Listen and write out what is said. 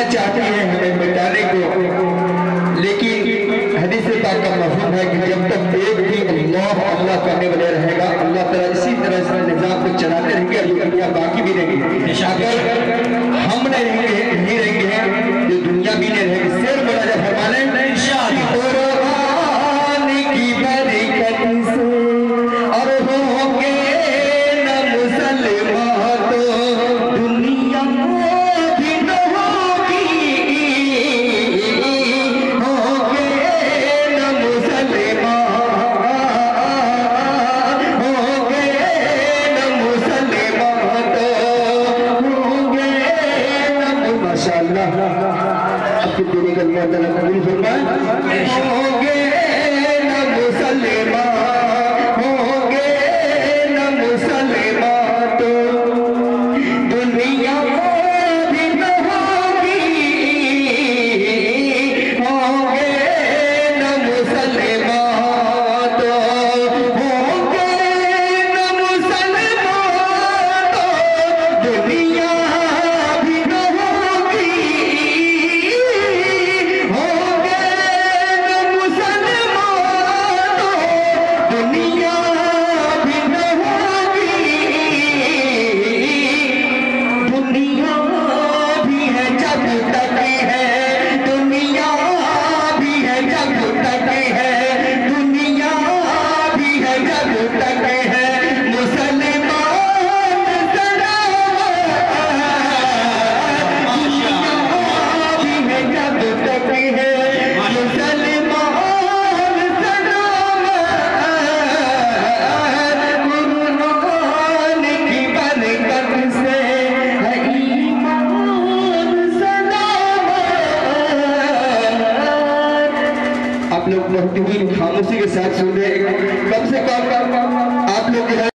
चाहती है हमें मिटाने को, लेकिन हदीस पाक का मफहूम है कि जब तक एक भी अल्लाह अल्लाह करने वाले रहेगा, अल्लाह ताला इसी तरह से निजाम को चलाते रहेंगे और ये दुनिया बाकी भी रहेगी। अगर हम नहीं रहेंगे ये दुनिया भी नहीं रहेगी। शेर बड़ा जब फरमाने की बरकत से और होंगे न मुसलमान तो दुनिया भी न होगी, होंगे न मुसलमान, होंगे न मुसलमान तो होंगे न, माशाअल्लाह आपके तेरे का अल्लाह ताला कबूल फरमाए। होंगे होंगे न मुसलमान तो दुनिया भी न होगी, होंगे न मुसलमान तो होंगे न मुसलमान तो दुनिया भी न होगी, होंगे न मुसलमान दुनिया भी न होगी। दुनिया भी है जब तक है, दुनिया भी है जब तक है, दुनिया भी है जब तक है मुसलमान सलामत, दुनिया भी है जब तक है मुसलमान आप लोग बहुत ही खामोशी के साथ सुन रहे हैं। कम से कम आप लोग